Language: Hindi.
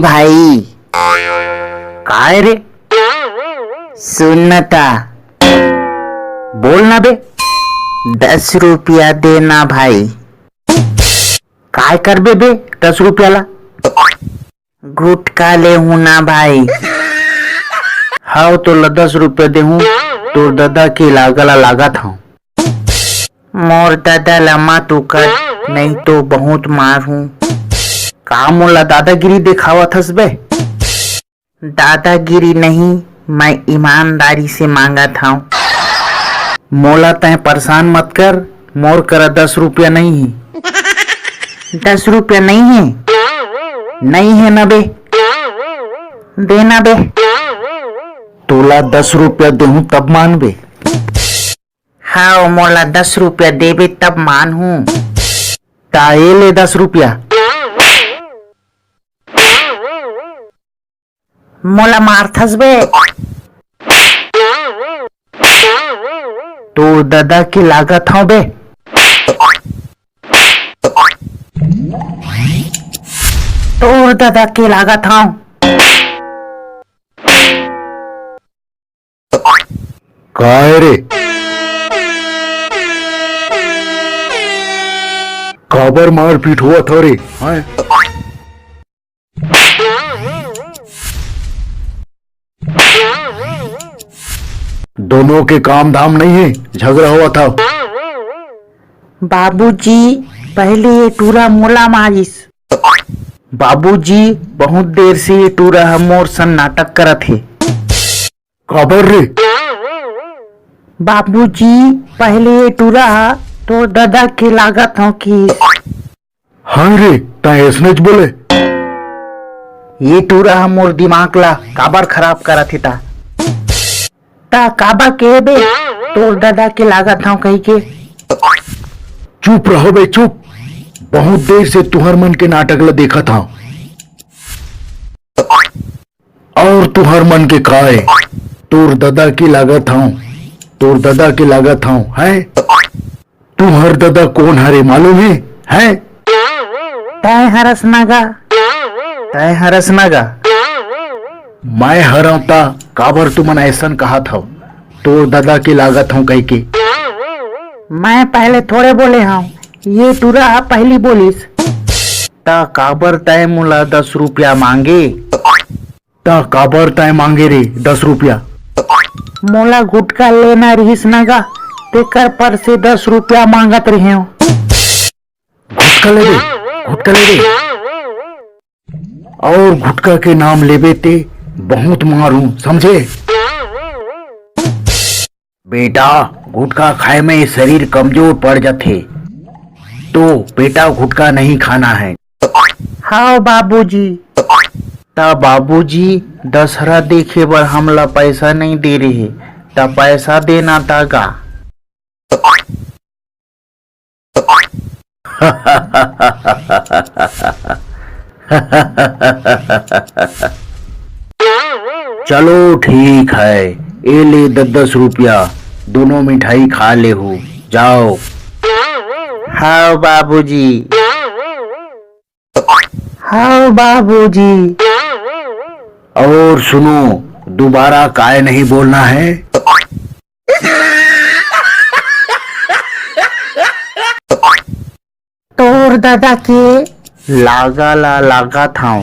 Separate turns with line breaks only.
भाई।
काय रे?
सुन ता,
बोल ना बे।
10 रुपया देना भाई।
काय कर बे 10 रुपयाला?
गुटखा ले हूं ना भाई।
हाउ तो 10 रुपया दे हूँ, तो दादा की लागला लागा था।
मोर दादा लम्मा तू कर, नहीं तो बहुत मारूं।
का मोला दादागिरी दिखावा थस बे?
दादागिरी नहीं, मैं ईमानदारी से मांगा था।
मोला तय परेशान मत कर, मोर करा 10 रुपया नहीं है।
10 रुपया नहीं है?
नहीं है ना बे।
देना बे।
तोला 10 रुपया देहूं तब मान बे।
हाँ मोला 10 रुपया देबे तब मान हूँ।
ताए ले 10 रुपया।
मोला मारथस बे।
तो दादा की लागत हूँ बे।
तोर दादा की लागत हूँ।
काय रे? काबर मारपीट हुआ था रे? दोनों के काम धाम नहीं है, झगड़ा हुआ था।
बाबूजी पहले ये टूरा मोला मारिस।
बाबूजी बहुत देर से ये टूरा हमोर सन नाटक करत थे। काबर रे?
बाबूजी पहले ये टूरा तो दादा की लागत हो कि।
हाँ रे, ता ऐसने ज बोले। ये टूरा हमोर दिमाग ला काबर खराब करत थे
ता काबा के बे तोर दादा की लागत हो कही के।
चुप रहो बे चुप। बहुत देर से तुहर मन के नाटक ला देखा था। और तुहर मन के काए तोर दादा की लागत हूँ, तोर दादा की लागत हूँ है। तुहर दादा कौन हरे मालूम है?
तय हरस नागा।
तय हरस नागा। मैं हरौता काबर तुमन ऐसन कहा था तोर दादा की लागत हूँ कही के।
मैं पहले थोड़े बोले हूँ, ये टूरा पहली बोलिस।
ता काबर तय मुला 10 रुपया मांगे? ता काबर तय मांगे रे 10 रुपया?
मोला गुटखा लेना रहीस नगा, तेकर पर से 10 रुपया मांगत रहे हो।
गुटखा ले रे, गुटखा ले रे। और गुटखा के नाम लेबे ते बहुत मारू समझे? बेटा गुटखा खाए में शरीर कमजोर पड़ जाते, तो बेटा गुटखा नहीं खाना है।
हाँ बाबूजी।
ता बाबूजी दशहरा देखे बर हमला पैसा नहीं दे रहे, ता पैसा देना तागा। चलो ठीक है, ये ले 10 रुपया, दोनों मिठाई खा ले हो जाओ।
हाँ बाबूजी। हाँ बाबूजी।
और सुनो, दोबारा काय नहीं बोलना है।
तोर दादा के
लागा था।